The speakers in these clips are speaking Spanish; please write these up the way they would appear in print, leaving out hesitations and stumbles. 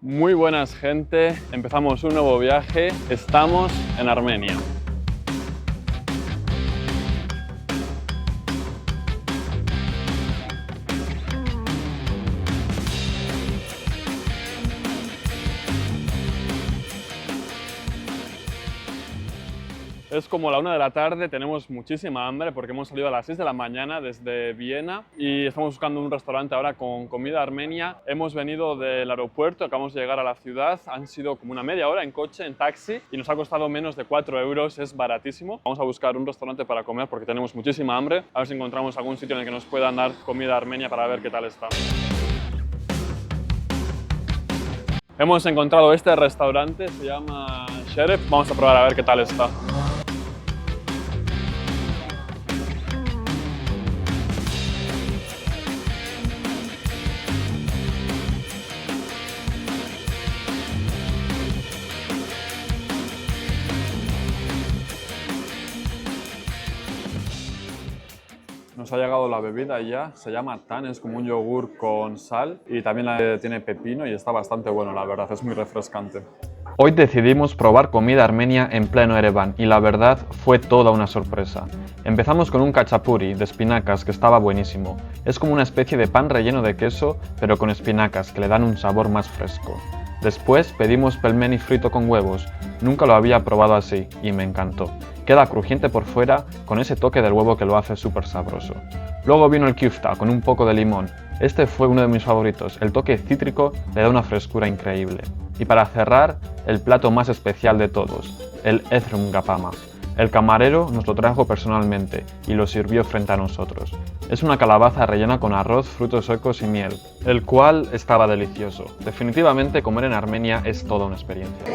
Muy buenas, gente. Empezamos un nuevo viaje. Estamos en Armenia. Es como la 1 de la tarde, tenemos muchísima hambre porque hemos salido a las 6 de la mañana desde Viena y estamos buscando un restaurante ahora con comida armenia. Hemos venido del aeropuerto, acabamos de llegar a la ciudad, han sido como una media hora en coche, en taxi, y nos ha costado menos de 4 euros, es baratísimo. Vamos a buscar un restaurante para comer porque tenemos muchísima hambre, a ver si encontramos algún sitio en el que nos puedan dar comida armenia para ver qué tal está. Hemos encontrado este restaurante, se llama Sheref, vamos a probar a ver qué tal está. Nos ha llegado la bebida ya, se llama Tan, es como un yogur con sal y también tiene pepino y está bastante bueno, la verdad, es muy refrescante. Hoy decidimos probar comida armenia en pleno Ereván y la verdad fue toda una sorpresa. Empezamos con un cachapuri de espinacas que estaba buenísimo. Es como una especie de pan relleno de queso pero con espinacas que le dan un sabor más fresco. Después pedimos pelmeni frito con huevos. Nunca lo había probado así y me encantó. Queda crujiente por fuera con ese toque del huevo que lo hace súper sabroso. Luego vino el kyufta con un poco de limón. Este fue uno de mis favoritos. El toque cítrico le da una frescura increíble. Y para cerrar, el plato más especial de todos, el ezrum gapama. El camarero nos lo trajo personalmente y lo sirvió frente a nosotros. Es una calabaza rellena con arroz, frutos secos y miel, el cual estaba delicioso. Definitivamente comer en Armenia es toda una experiencia.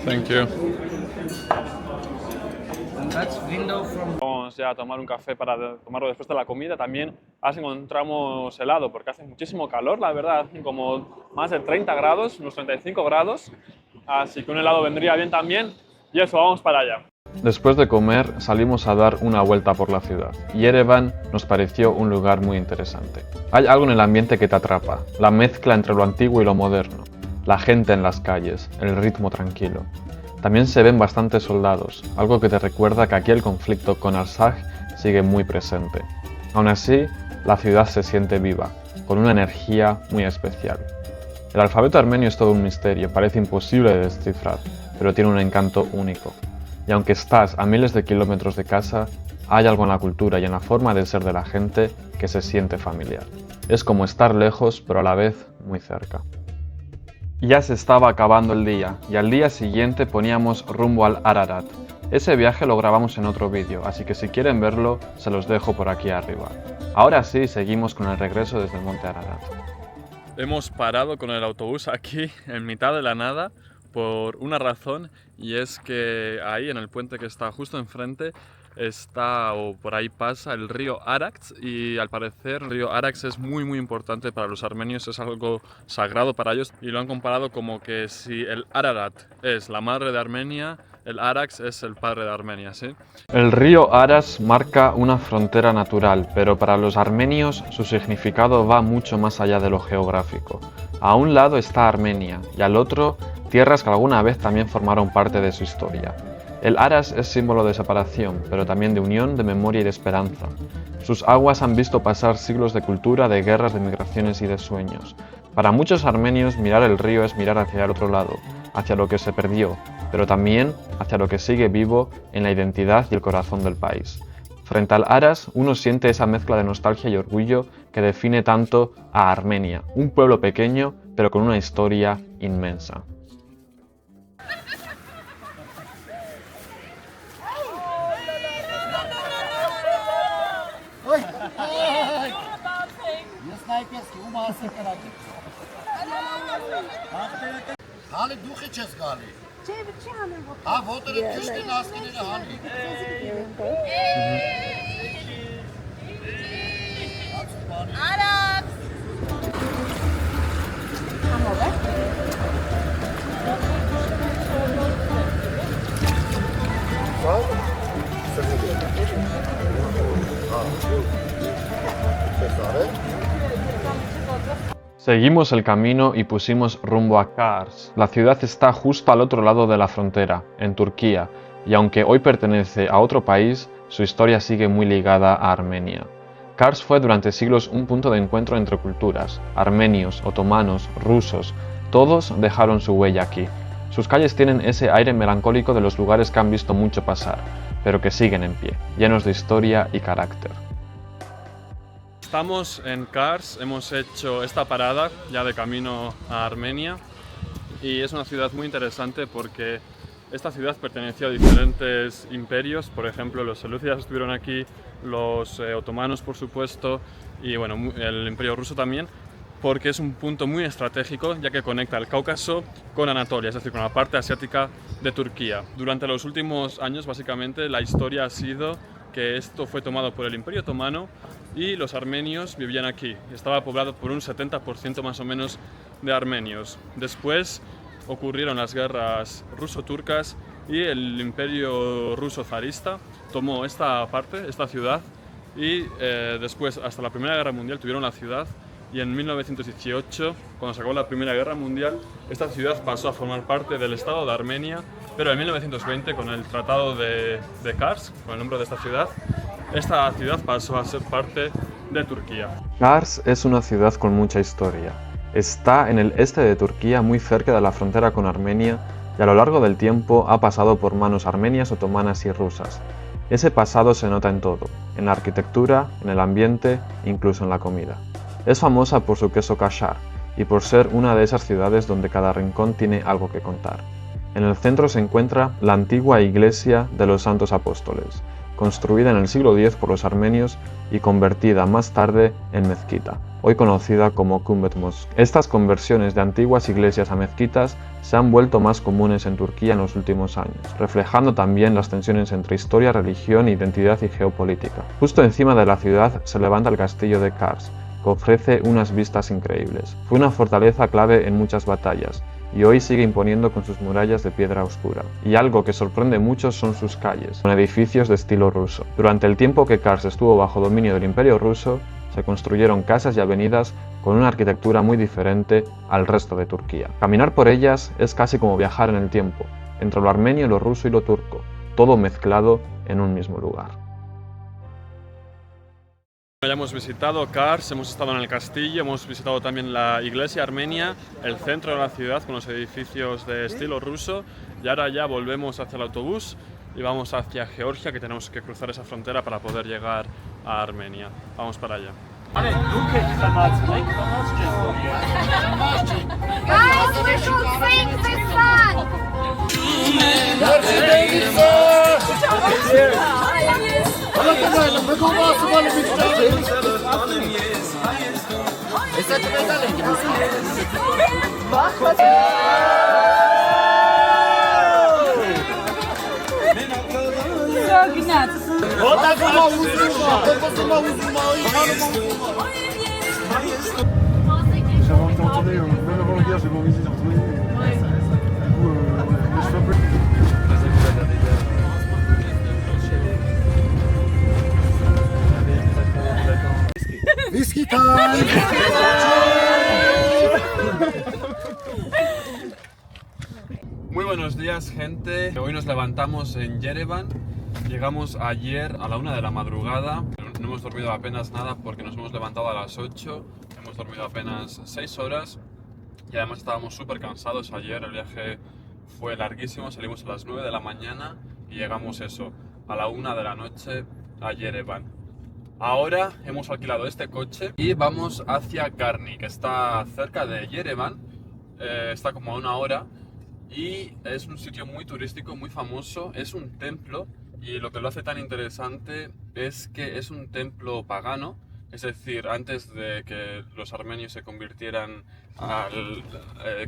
Thank you. Vamos ya a tomar un café para tomarlo después de la comida. También encontramos helado porque hace muchísimo calor, la verdad, como más de 30 grados, unos 35 grados. Así que un helado vendría bien también. Y eso, vamos para allá. Después de comer salimos a dar una vuelta por la ciudad y Ereván nos pareció un lugar muy interesante. Hay algo en el ambiente que te atrapa, la mezcla entre lo antiguo y lo moderno, la gente en las calles, el ritmo tranquilo. También se ven bastantes soldados, algo que te recuerda que aquí el conflicto con Artsaj sigue muy presente. Aún así, la ciudad se siente viva, con una energía muy especial. El alfabeto armenio es todo un misterio, parece imposible de descifrar, pero tiene un encanto único. Y aunque estás a miles de kilómetros de casa, hay algo en la cultura y en la forma de ser de la gente que se siente familiar. Es como estar lejos, pero a la vez muy cerca. Ya se estaba acabando el día, y al día siguiente poníamos rumbo al Ararat. Ese viaje lo grabamos en otro vídeo, así que si quieren verlo, se los dejo por aquí arriba. Ahora sí, seguimos con el regreso desde el monte Ararat. Hemos parado con el autobús aquí, en mitad de la nada, por una razón, y es que ahí en el puente que está justo enfrente está, o por ahí pasa, el río Arax, y al parecer el río Arax es muy importante para los armenios, es algo sagrado para ellos, y lo han comparado como que si el Ararat es la madre de Armenia, el Arax es el padre de Armenia, ¿sí? El río Aras marca una frontera natural, pero para los armenios su significado va mucho más allá de lo geográfico. A un lado está Armenia y al otro tierras que alguna vez también formaron parte de su historia. El Aras es símbolo de separación, pero también de unión, de memoria y de esperanza. Sus aguas han visto pasar siglos de cultura, de guerras, de migraciones y de sueños. Para muchos armenios mirar el río es mirar hacia el otro lado, hacia lo que se perdió, pero también hacia lo que sigue vivo en la identidad y el corazón del país. Frente al Aras, uno siente esa mezcla de nostalgia y orgullo que define tanto a Armenia, un pueblo pequeño pero con una historia inmensa. Seguimos el camino y pusimos rumbo a Kars. La ciudad está justo al otro lado de la frontera, en Turquía, y aunque hoy pertenece a otro país, su historia sigue muy ligada a Armenia. Kars fue durante siglos un punto de encuentro entre culturas. Armenios, otomanos, rusos, todos dejaron su huella aquí. Sus calles tienen ese aire melancólico de los lugares que han visto mucho pasar, pero que siguen en pie, llenos de historia y carácter. Estamos en Kars, hemos hecho esta parada ya de camino a Armenia y es una ciudad muy interesante porque esta ciudad perteneció a diferentes imperios, por ejemplo los selúcidas estuvieron aquí, los otomanos por supuesto y bueno, el imperio ruso también, porque es un punto muy estratégico ya que conecta el Cáucaso con Anatolia, es decir, con la parte asiática de Turquía. Durante los últimos años básicamente la historia ha sido que esto fue tomado por el Imperio Otomano y los armenios vivían aquí. Estaba poblado por un 70% más o menos de armenios. Después ocurrieron las guerras ruso-turcas y el Imperio ruso zarista tomó esta parte, esta ciudad, y después hasta la Primera Guerra Mundial tuvieron la ciudad y en 1918, cuando se acabó la Primera Guerra Mundial, esta ciudad pasó a formar parte del Estado de Armenia, pero en 1920, con el Tratado de Kars, con el nombre de esta ciudad pasó a ser parte de Turquía. Kars es una ciudad con mucha historia. Está en el este de Turquía, muy cerca de la frontera con Armenia, y a lo largo del tiempo ha pasado por manos armenias, otomanas y rusas. Ese pasado se nota en todo, en la arquitectura, en el ambiente, incluso en la comida. Es famosa por su queso kashar y por ser una de esas ciudades donde cada rincón tiene algo que contar. En el centro se encuentra la antigua iglesia de los Santos Apóstoles, construida en el siglo X por los armenios y convertida más tarde en mezquita, hoy conocida como Kümbet Mosque. Estas conversiones de antiguas iglesias a mezquitas se han vuelto más comunes en Turquía en los últimos años, reflejando también las tensiones entre historia, religión, identidad y geopolítica. Justo encima de la ciudad se levanta el castillo de Kars, que ofrece unas vistas increíbles. Fue una fortaleza clave en muchas batallas, y hoy sigue imponiendo con sus murallas de piedra oscura. Y algo que sorprende mucho son sus calles, con edificios de estilo ruso. Durante el tiempo que Kars estuvo bajo dominio del Imperio ruso, se construyeron casas y avenidas con una arquitectura muy diferente al resto de Turquía. Caminar por ellas es casi como viajar en el tiempo, entre lo armenio, lo ruso y lo turco, todo mezclado en un mismo lugar. Ya hemos visitado Kars, hemos estado en el castillo, hemos visitado también la iglesia armenia, el centro de la ciudad con los edificios de estilo ruso y ahora ya volvemos hacia el autobús y vamos hacia Georgia, que tenemos que cruzar esa frontera para poder llegar a Armenia. Vamos para allá. Whisky time! Muy buenos días, gente. Hoy nos levantamos en Yerevan. Llegamos ayer a la 1 de la madrugada. No hemos dormido apenas nada porque nos hemos levantado a las 8. Hemos dormido apenas 6 horas y además estábamos súper cansados ayer. El viaje fue larguísimo. Salimos a las 9 de la mañana y llegamos a la 1 de la noche a Yerevan. Ahora hemos alquilado este coche y vamos hacia Garni, que está cerca de Yerevan, está como a 1 hora y es un sitio muy turístico, muy famoso, es un templo y lo que lo hace tan interesante es que es un templo pagano es decir, antes de que los armenios se convirtieran al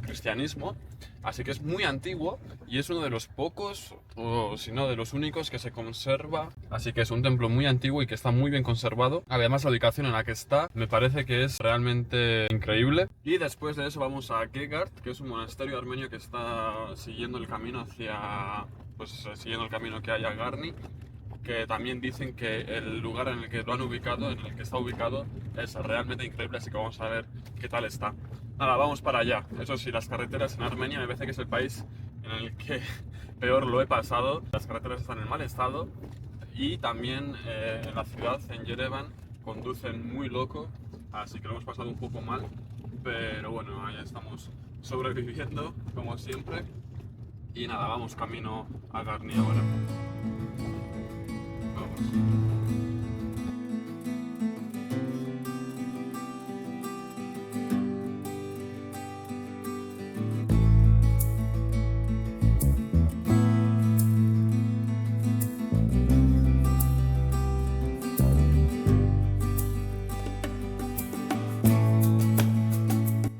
cristianismo, así que es muy antiguo y es uno de los pocos, o si no de los únicos que se conserva, así que es un templo muy antiguo y que está muy bien conservado. Además la ubicación en la que está me parece que es realmente increíble. Y después de eso vamos a Gegart, que es un monasterio armenio que está siguiendo el camino hacia, pues siguiendo el camino que hay a Garni, que también dicen que el lugar en el que lo han ubicado, en el que está ubicado, es realmente increíble, así que vamos a ver qué tal está. Nada, vamos para allá. Eso sí, las carreteras en Armenia me parece que es el país en el que peor lo he pasado. Las carreteras están en mal estado y también en la ciudad, en Yerevan, conducen muy loco, así que lo hemos pasado un poco mal, pero bueno, ahí estamos sobreviviendo como siempre. Y nada, vamos camino a Garni ahora.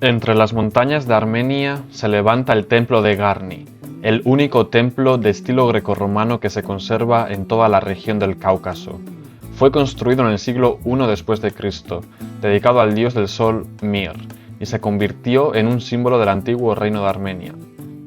Entre las montañas de Armenia se levanta el templo de Garni, el único templo de estilo grecorromano que se conserva en toda la región del Cáucaso. Fue construido en el siglo I después de Cristo, dedicado al dios del sol Mir, y se convirtió en un símbolo del antiguo reino de Armenia.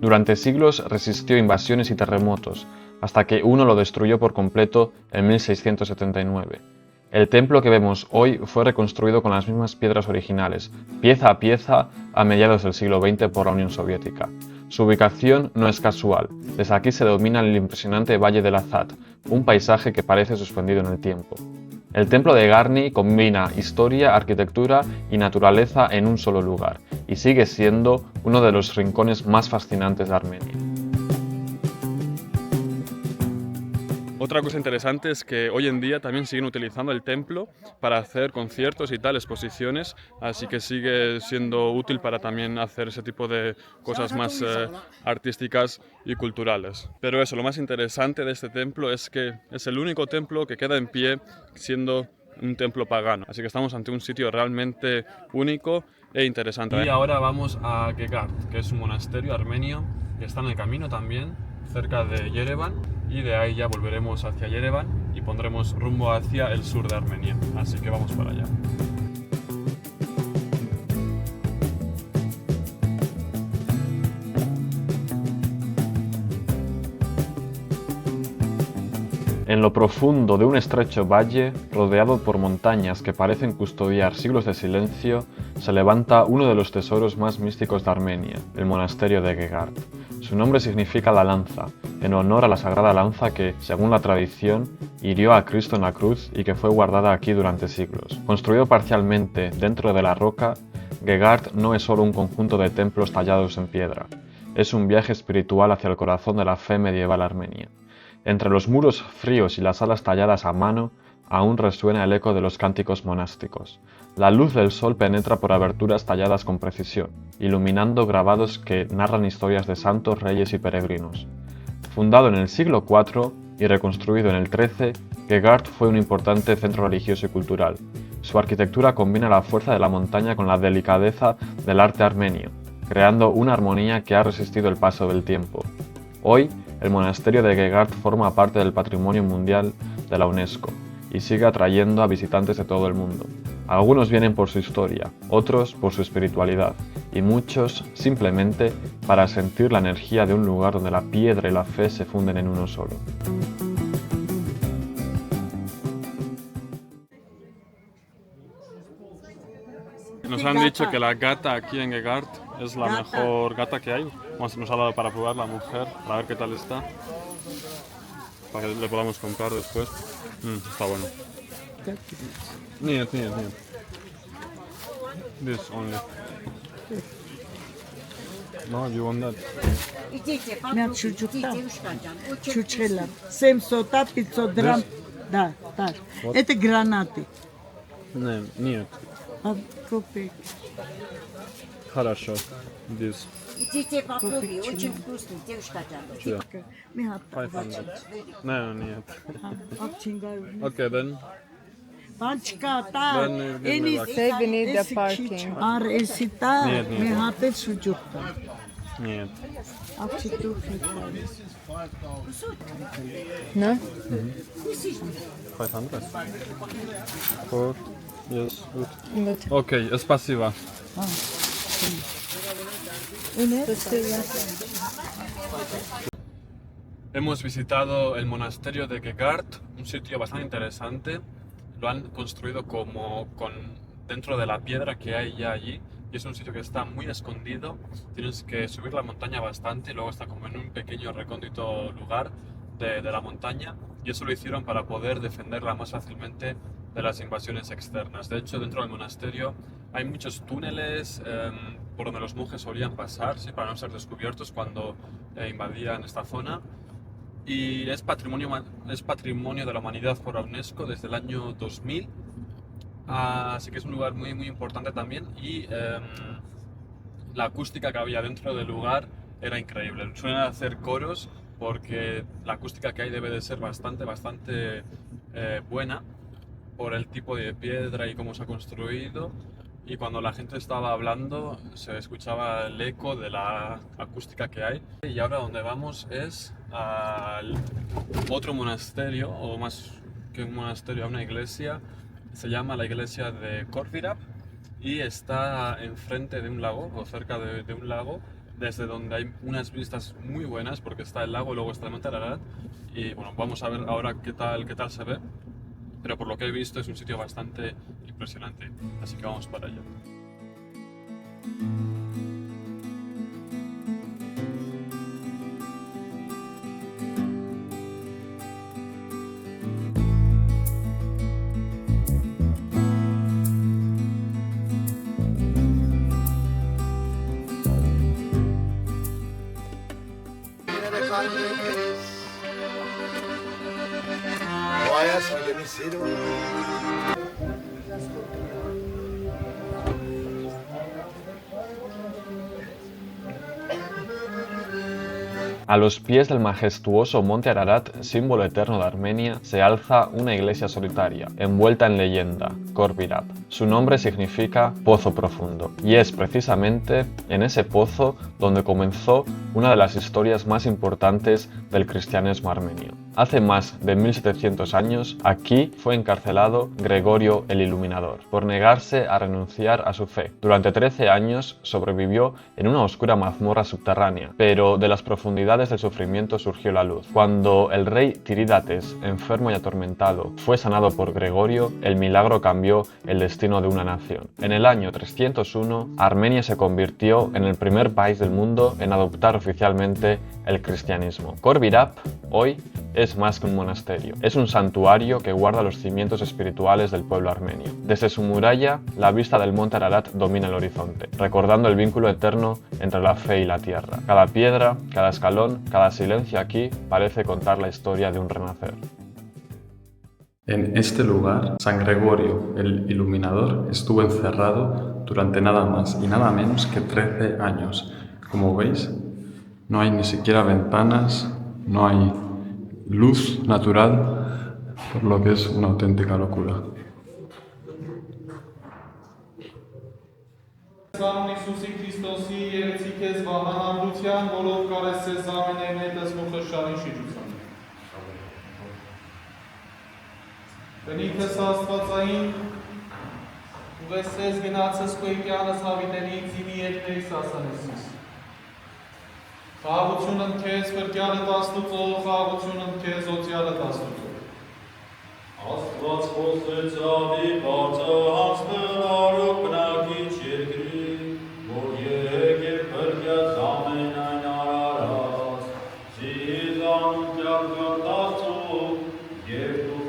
Durante siglos resistió invasiones y terremotos, hasta que uno lo destruyó por completo en 1679. El templo que vemos hoy fue reconstruido con las mismas piedras originales, pieza a pieza, a mediados del siglo XX por la Unión Soviética. Su ubicación no es casual, desde aquí se domina el impresionante Valle del Azad, un paisaje que parece suspendido en el tiempo. El templo de Garni combina historia, arquitectura y naturaleza en un solo lugar, y sigue siendo uno de los rincones más fascinantes de Armenia. Otra cosa interesante es que hoy en día también siguen utilizando el templo para hacer conciertos y tal, exposiciones, así que sigue siendo útil para también hacer ese tipo de cosas más artísticas y culturales. Pero eso, lo más interesante de este templo es que es el único templo que queda en pie siendo un templo pagano, así que estamos ante un sitio realmente único e interesante. Y ahora vamos a Gegart, que es un monasterio armenio que está en el camino también, cerca de Yerevan, y de ahí ya volveremos hacia Yerevan y pondremos rumbo hacia el sur de Armenia, así que vamos para allá. En lo profundo de un estrecho valle, rodeado por montañas que parecen custodiar siglos de silencio, se levanta uno de los tesoros más místicos de Armenia, el monasterio de Gegart. Su nombre significa la lanza, en honor a la sagrada lanza que, según la tradición, hirió a Cristo en la cruz y que fue guardada aquí durante siglos. Construido parcialmente dentro de la roca, Gegart no es solo un conjunto de templos tallados en piedra, es un viaje espiritual hacia el corazón de la fe medieval armenia. Entre los muros fríos y las salas talladas a mano, aún resuena el eco de los cánticos monásticos. La luz del sol penetra por aberturas talladas con precisión, iluminando grabados que narran historias de santos, reyes y peregrinos. Fundado en el siglo IV y reconstruido en el XIII, Gegart fue un importante centro religioso y cultural. Su arquitectura combina la fuerza de la montaña con la delicadeza del arte armenio, creando una armonía que ha resistido el paso del tiempo. Hoy, el monasterio de Gegart forma parte del Patrimonio Mundial de la UNESCO y sigue atrayendo a visitantes de todo el mundo. Algunos vienen por su historia, otros por su espiritualidad y muchos simplemente para sentir la energía de un lugar donde la piedra y la fe se funden en uno solo. Nos han dicho que la gata aquí en Gegart es la mejor gata que hay. Nos ha dado para probar la mujer, para ver qué tal está, para que le podamos comprar después. Está bueno. Нет. This only. No, you want that? Нет, чучела. 700-500 грамм. Да, так. Это гранаты. Нет. А копейки. Хорошо. This. Идите попробуй, очень вкусный, девушка. Ми 500. No, нет. Акчингар. Okay then. Պանչկա, տա, Ben ենիս They we need the էսի parking. քիչ ար էսի տա, Нет, нет, մի нет. հատ էլ շուջուկ տա։ Нет. Աղջի դու No? 500. Good. Yes, good. Good. Okay, спасибо. Hemos visitado el monasterio de Gegard, un sitio bastante interesante. Lo han construido como dentro de la piedra que hay ya allí. Y es un sitio que está muy escondido. Tienes que subir la montaña bastante y luego está como en un pequeño recóndito lugar de la montaña. Y eso lo hicieron para poder defenderla más fácilmente de las invasiones externas. De hecho, dentro del monasterio hay muchos túneles por donde los monjes solían pasar, ¿sí? Para no ser descubiertos cuando invadían esta zona. Y es patrimonio de la humanidad por la UNESCO desde el año 2000. Así que es un lugar muy, muy importante también. Y la acústica que había dentro del lugar era increíble. Suelen hacer coros porque la acústica que hay debe de ser bastante buena por el tipo de piedra y cómo se ha construido. Y cuando la gente estaba hablando se escuchaba el eco de la acústica que hay. Y ahora donde vamos es al otro monasterio, o más que un monasterio, a una iglesia. Se llama la iglesia de Corvirap y está enfrente de un lago, o cerca de un lago, desde donde hay unas vistas muy buenas porque está el lago, luego está el Monte Ararat. Y bueno, vamos a ver ahora qué tal se ve. Pero por lo que he visto es un sitio bastante impresionante, así que vamos para allá. A los pies del majestuoso Monte Ararat, símbolo eterno de Armenia, se alza una iglesia solitaria, envuelta en leyenda, Corvirap. Su nombre significa pozo profundo, y es precisamente en ese pozo donde comenzó una de las historias más importantes del cristianismo armenio. Hace más de 1700 años, aquí fue encarcelado Gregorio el Iluminador, por negarse a renunciar a su fe. Durante 13 años sobrevivió en una oscura mazmorra subterránea, pero de las profundidades del sufrimiento surgió la luz. Cuando el rey Tirídates, enfermo y atormentado, fue sanado por Gregorio, el milagro cambió el destino de una nación. En el año 301, Armenia se convirtió en el primer país del mundo en adoptar oficialmente el cristianismo. Corvirap, hoy, es más que un monasterio. Es un santuario que guarda los cimientos espirituales del pueblo armenio. Desde su muralla, la vista del monte Ararat domina el horizonte, recordando el vínculo eterno entre la fe y la tierra. Cada piedra, cada escalón, cada silencio aquí parece contar la historia de un renacer. En este lugar, San Gregorio el Iluminador estuvo encerrado durante nada más y nada menos que 13 años. Como veis, no hay ni siquiera ventanas, no hay luz natural, por lo que es una auténtica locura. Բնիթս աստվածային ուղեսես գնացս կոյկյանս հավիտենից իմի երկներիս ասանեսիս խաղությունն քեզ վրկյալը տաստուծով, խաղությունն քեզ օծյալը տաստուծով Աստված խոսեց ադի բացը հանցնր արուկ բնակիչ երկրի որ եկեր վրկյաց ամենայն արարած զիզանու կյարկան տաստուկ և դու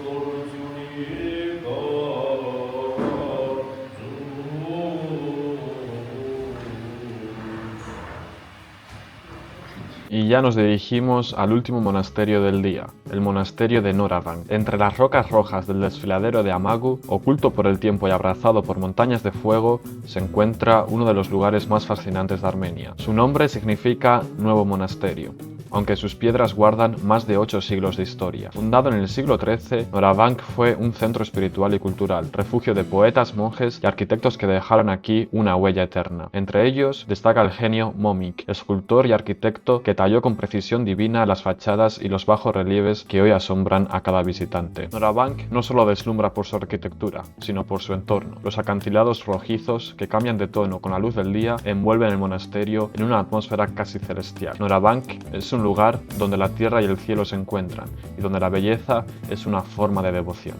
Y ya nos dirigimos al último monasterio del día, el monasterio de Noravang. Entre las rocas rojas del desfiladero de Amagu, oculto por el tiempo y abrazado por montañas de fuego, se encuentra uno de los lugares más fascinantes de Armenia. Su nombre significa nuevo monasterio. aunque sus piedras guardan más de 8 siglos de historia. Fundado en el siglo XIII, Norabank fue un centro espiritual y cultural, refugio de poetas, monjes y arquitectos que dejaron aquí una huella eterna. Entre ellos destaca el genio Momik, escultor y arquitecto que talló con precisión divina las fachadas y los bajos relieves que hoy asombran a cada visitante. Norabank no solo deslumbra por su arquitectura, sino por su entorno. Los acantilados rojizos que cambian de tono con la luz del día envuelven el monasterio en una atmósfera casi celestial. Norabank es un lugar donde la tierra y el cielo se encuentran y donde la belleza es una forma de devoción.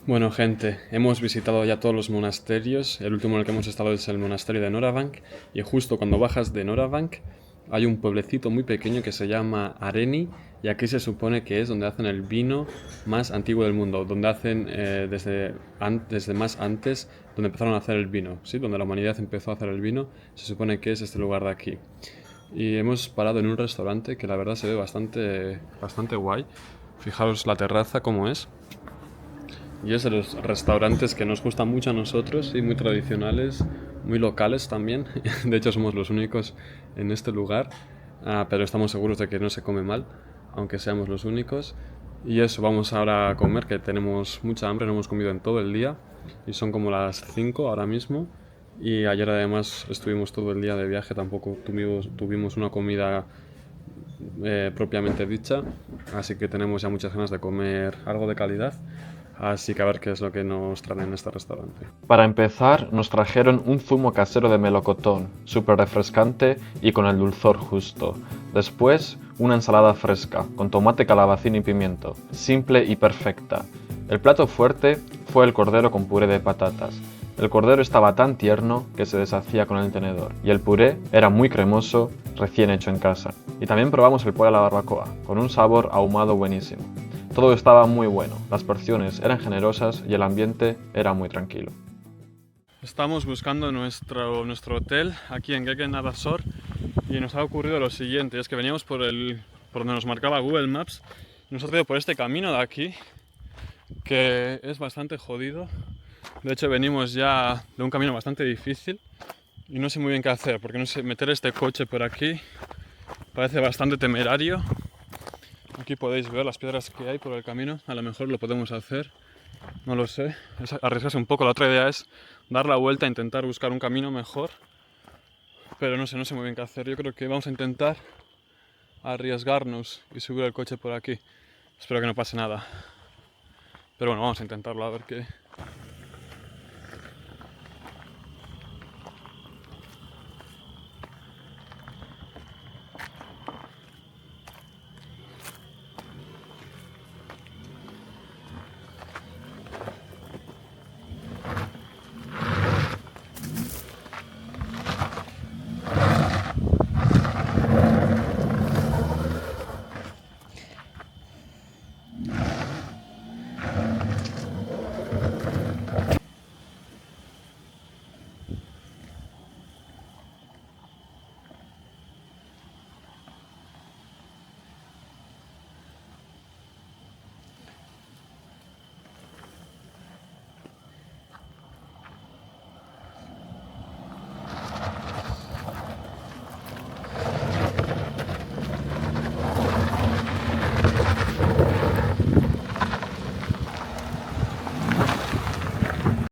Bueno, gente, hemos visitado ya todos los monasterios. El último en el que hemos estado es el monasterio de Norabank, y justo cuando bajas de Norabank hay un pueblecito muy pequeño que se llama Areni, y aquí se supone que es donde hacen el vino más antiguo del mundo, donde hacen desde más antes, donde empezaron a hacer el vino, ¿sí? Donde la humanidad empezó a hacer el vino, se supone que es este lugar de aquí. Y hemos parado en un restaurante que la verdad se ve bastante guay. Fijaros la terraza cómo es. Y es de los restaurantes que nos gustan mucho a nosotros, y muy tradicionales, muy locales también. De hecho somos los únicos en este lugar, pero estamos seguros de que no se come mal, aunque seamos los únicos. Y eso, vamos ahora a comer, que tenemos mucha hambre, no hemos comido en todo el día, y son como las 5 ahora mismo. Y ayer además estuvimos todo el día de viaje, tampoco tuvimos una comida propiamente dicha, así que tenemos ya muchas ganas de comer algo de calidad. Así que a ver qué es lo que nos traen en este restaurante. Para empezar, nos trajeron un zumo casero de melocotón, súper refrescante y con el dulzor justo. Después, una ensalada fresca, con tomate, calabacín y pimiento, simple y perfecta. El plato fuerte fue el cordero con puré de patatas. El cordero estaba tan tierno que se deshacía con el tenedor, y el puré era muy cremoso, recién hecho en casa. Y también probamos el pollo a la barbacoa, con un sabor ahumado buenísimo. Todo estaba muy bueno, las porciones eran generosas y el ambiente era muy tranquilo. Estamos buscando nuestro hotel aquí en Gegen Adasor, y nos ha ocurrido lo siguiente, es que veníamos por donde nos marcaba Google Maps, y nos ha traído por este camino de aquí, que es bastante jodido. De hecho venimos ya de un camino bastante difícil y no sé muy bien qué hacer, porque no sé, meter este coche por aquí parece bastante temerario. Aquí podéis ver las piedras que hay por el camino, a lo mejor lo podemos hacer, no lo sé, es arriesgarse un poco. La otra idea es dar la vuelta e intentar buscar un camino mejor, pero no sé muy bien qué hacer. Yo creo que vamos a intentar arriesgarnos y subir el coche por aquí. Espero que no pase nada, pero bueno, vamos a intentarlo a ver qué